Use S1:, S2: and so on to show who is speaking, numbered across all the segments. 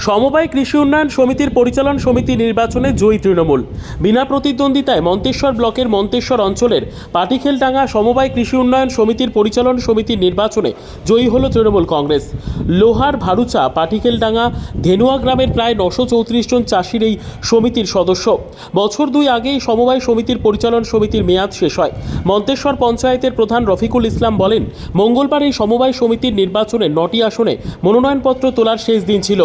S1: সমবায় কৃষি উন্নয়ন সমিতির পরিচালন সমিতি নির্বাচনে জয়ী তৃণমূল। বিনা প্রতিদ্বন্দ্বিতায় মন্তেশ্বর ব্লকের মন্তেশ্বর অঞ্চলের পাটিখেলডাঙ্গা সমবায় কৃষি উন্নয়ন সমিতির পরিচালন সমিতির নির্বাচনে জয়ী হল তৃণমূল কংগ্রেস। লোহার ভারুচা পাটিখেলডাঙ্গা ধেনুয়া গ্রামের প্রায় 934 জন চাষির এই সমিতির সদস্য। বছর দুই আগেই সমবায় সমিতির পরিচালন সমিতির মেয়াদ শেষ হয়। মন্তেশ্বর পঞ্চায়েতের প্রধান রফিকুল ইসলাম বলেন, মঙ্গলবার এই সমবায় সমিতির নির্বাচনে 9টি আসনে মনোনয়নপত্র তোলার শেষ দিন ছিল।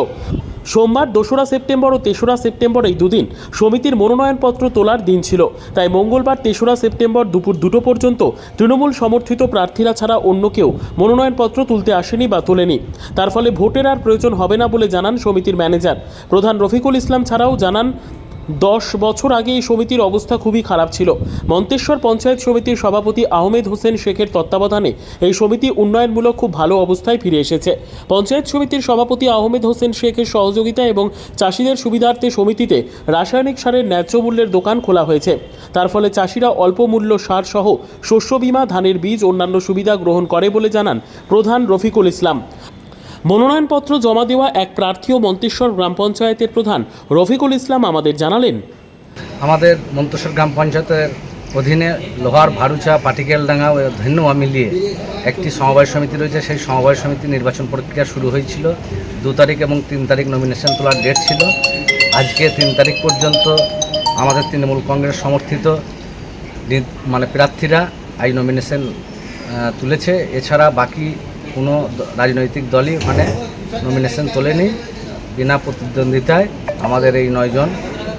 S1: সোমবার 2রা সেপ্টেম্বর ও 3রা সেপ্টেম্বর এই দুদিন সমিতির মনোনয়নপত্র তোলার দিন ছিল। তাই মঙ্গলবার 3রা সেপ্টেম্বর দুপুর 2টো পর্যন্ত তৃণমূল সমর্থিত প্রার্থীরা ছাড়া অন্য কেউ মনোনয়নপত্র তুলতে আসেনি বা তোলেনি। তার ফলে ভোটের আর প্রয়োজন হবে না বলে জানান সমিতির ম্যানেজার প্রধান রফিকুল ইসলাম। ছাড়াও জানান, 10 বছর আগে এই সমিতির অবস্থা খুবই খারাপ ছিল। মন্তেশ্বর পঞ্চায়েত সমিতির সভাপতি আহমেদ হোসেন শেখের তত্ত্বাবধানে এই সমিতি উন্নয়নমূলক খুব ভালো অবস্থায় ফিরে এসেছে। পঞ্চায়েত সমিতির সভাপতি আহমেদ হোসেন শেখের সহযোগিতা এবং চাষিদের সুবিধার্থে সমিতিতে রাসায়নিক সারের ন্যায্য মূল্যের দোকান খোলা হয়েছে। তার ফলে চাষিরা অল্প মূল্য সার সহ শস্য বীমা, ধানের বীজ, অন্যান্য সুবিধা গ্রহণ করে বলে জানান প্রধান রফিকুল ইসলাম। মনোনয়নপত্র জমা দেওয়া এক প্রার্থী ও মন্তেশ্বর গ্রাম পঞ্চায়েতের প্রধান রফিকুল ইসলাম আমাদের জানালেন,
S2: আমাদের মন্তেশ্বর গ্রাম পঞ্চায়েতের অধীনে লোহার ভারুচা পাটিকেলডাঙ্গা ও ধেনুয়া মিলিয়ে একটি সমবায় সমিতি রয়েছে। সেই সমবায় সমিতি নির্বাচন প্রক্রিয়া শুরু হয়েছিল 2 তারিখ এবং 3 তারিখ নমিনেশন তোলার ডেট ছিল। আজকে 3 তারিখ পর্যন্ত আমাদের তৃণমূল কংগ্রেস সমর্থিত প্রার্থীরা এই নমিনেশন তুলেছে। এছাড়া বাকি কোনো রাজনৈতিক দলই ওখানে নমিনেশন তোলেনি। বিনা প্রতিদ্বন্দ্বিতায় আমাদের এই 9 জন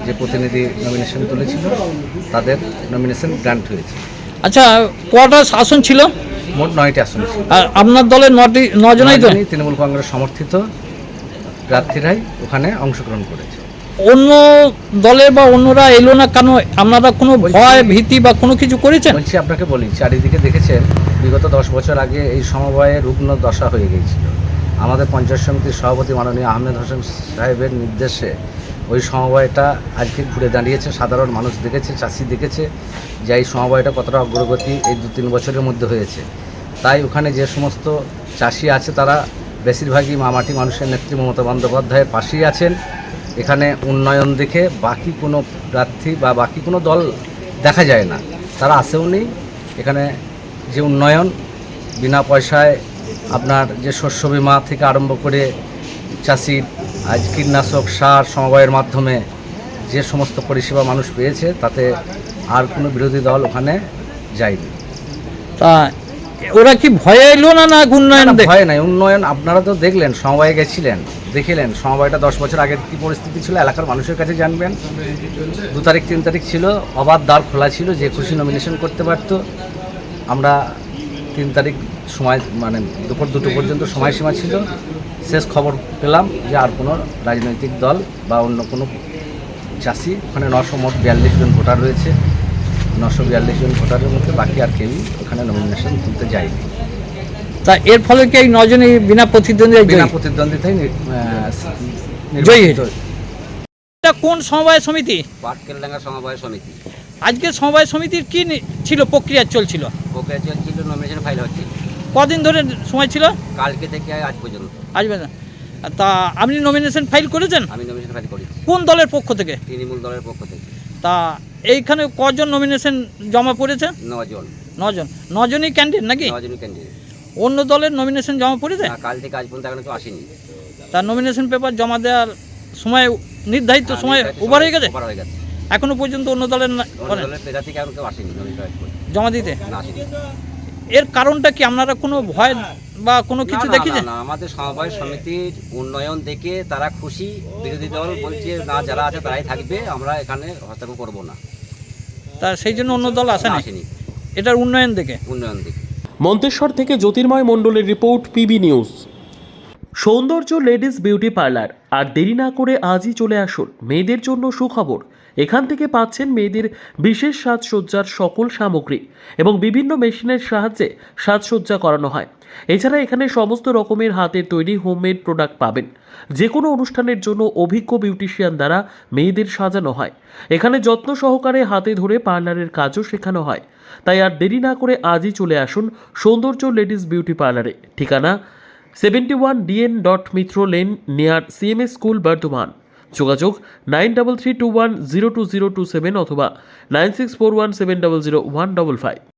S2: যে প্রতিনিধি নমিনেশন তুলেছিল তাদের নমিনেশন গ্রান্ট হয়েছে।
S3: আচ্ছা, কটা আসন ছিল?
S2: মোট 9টি আসন ছিল।
S3: আর আপনার দলের 9 জনই তো
S2: তৃণমূল কংগ্রেস সমর্থিত প্রার্থীরাই ওখানে অংশগ্রহণ করেছে।
S3: অন্য দলের বা অন্যরা এলো না কেন? আপনারা কোনো ভয় ভীতি বা কোনো কিছু করেছেন?
S2: বলছি, আপনাকে বলি, চারিদিকে দেখেছেন বিগত 10 বছর আগে এই সমবায়ে রুগ্ন দশা হয়ে গিয়েছিল। আমাদের পঞ্চায়েত সমিতির সভাপতি মাননীয় আহমেদ হোসেন সাহেবের নির্দেশে ওই সমবায়টা আজকে ঘুরে দাঁড়িয়েছে। সাধারণ মানুষ দেখেছে, চাষি দেখেছে যে এই সমবায়টা কতটা অগ্রগতি এই 2-3 বছরের মধ্যে হয়েছে। তাই ওখানে যে সমস্ত চাষি আছে তারা বেশিরভাগই মামাটি মানুষের নেত্রী মমতা বন্দ্যোপাধ্যায়ের পাশেই আছেন। এখানে উন্নয়ন দেখে বাকি কোনো প্রার্থী বা বাকি কোনো দল দেখা যায় না, তারা আসেও নেই। এখানে যে উন্নয়ন বিনা পয়সায় আপনার যে শস্য বীমা থেকে আরম্ভ করে চাষির আজ কীটনাশক সার সমবায়ের মাধ্যমে যে সমস্ত পরিষেবা মানুষ পেয়েছে তাতে আর কোনো বিরোধী দল ওখানে যায়নি।
S3: তা ওরা কি ভয়ে এলো না? না উন্নয়ন
S2: ভয় নাই, উন্নয়ন আপনারা তো দেখলেন, সমবায়ে গেছিলেন, দেখিলেন সমবায়টা 10 বছর আগের কী পরিস্থিতি ছিল এলাকার মানুষের কাছে জানবেন। 2 তারিখ 3 তারিখ ছিল, অবাধ দ্বার খোলা ছিল, যে খুশি নমিনেশন করতে পারত। আমরা 3 তারিখ সময় দুপুর 2টো পর্যন্ত সময়সীমা ছিল। শেষ খবর পেলাম যে আর কোনো রাজনৈতিক দল বা অন্য কোনো চাষি, ওখানে 942 জন ভোটার রয়েছে। 942 জন ভোটারের মধ্যে বাকি আর কেউই ওখানে নমিনেশন তুলতে যায়নি।
S3: তা এর ফলে কি এই 9 জনই বিনা
S2: প্রতিদ্বন্দ্বিতায়
S3: জয়ী হয়েছে? এটা কোন সমবায় সমিতি?
S4: পাটকেলডাঙ্গা সমবায় সমিতি।
S3: আজকে সমবায় সমিতির কি ছিল প্রক্রিয়া চলছিল?
S4: নমিনেশন ফাইল হচ্ছে।
S3: কদিন ধরে সময় ছিল?
S4: কালকে থেকে আজ পর্যন্ত।
S3: তা আপনি নমিনেশন ফাইল করেছেন?
S4: আমি নমিনেশন ফাইল করেছি।
S3: কোন দলের পক্ষ থেকে?
S4: তৃণমূল দলের পক্ষ থেকে।
S3: তা এইখানে কজন নমিনেশন জমা পড়েছে?
S4: 9 জন।
S3: 9 জনই ক্যান্ডিডেট নাকি?
S4: 9 জনই ক্যান্ডিডেট।
S3: অন্য দলের নমিনেশন জমা পড়েছে?
S4: কাল থেকে আজ পর্যন্ত এখনো তো আসেনি।
S3: তার নমিনেশন পেপার জমা দেওয়ার সময় নির্ধারিত সময় ওভার হয়ে গেছে? এখনো পর্যন্ত অন্য দলের জমা দিতে এর কারণটা কি? আপনারা কোনো ভয় বা কোনো কিছু দেখেছেন?
S4: না, আমাদের সমবায় সমিতির উন্নয়ন দেখে তারা খুশি। বিরোধী দল বলছে না, যারা আছে তারাই থাকবে, আমরা এখানে হস্তক্ষেপ করবো না।
S3: তা সেই জন্য অন্য দল আসেনি এটার উন্নয়ন দেখে।
S1: মন্তেশ্বর থেকে জ্যোতির্ময় মণ্ডলের রিপোর্ট, পিবি নিউজ। সৌন্দর্য লেডিস বিউটি পার্লার। আর দেরি না করে আজই চলে আসুন। মেয়েদের জন্য সুখবর, এখান থেকে পাচ্ছেন মেয়েদের বিশেষ সাজসজ্জার সকল সামগ্রী এবং বিভিন্ন মেশিনের সাহায্যে সাজসজ্জা করানো হয়। এছাড়া এখানে সমস্ত রকমের হাতের তৈরি হোমমেড প্রোডাক্ট পাবেন। যে কোনো অনুষ্ঠানের জন্য অভিজ্ঞ বিউটিশিয়ান দ্বারা মেয়েদের সাজানো হয়। এখানে যত্ন সহকারে হাতে ধরে পার্লারের কাজও শেখানো হয়। তাই আর দেরি না করে আজই চলে আসুন সৌন্দর্য লেডিস বিউটি পার্লারে। ঠিকানা 71 DN Mitra Lane near CMS School, Bardhaman. যোগাযোগ 9332102027 অথবা 9641700155।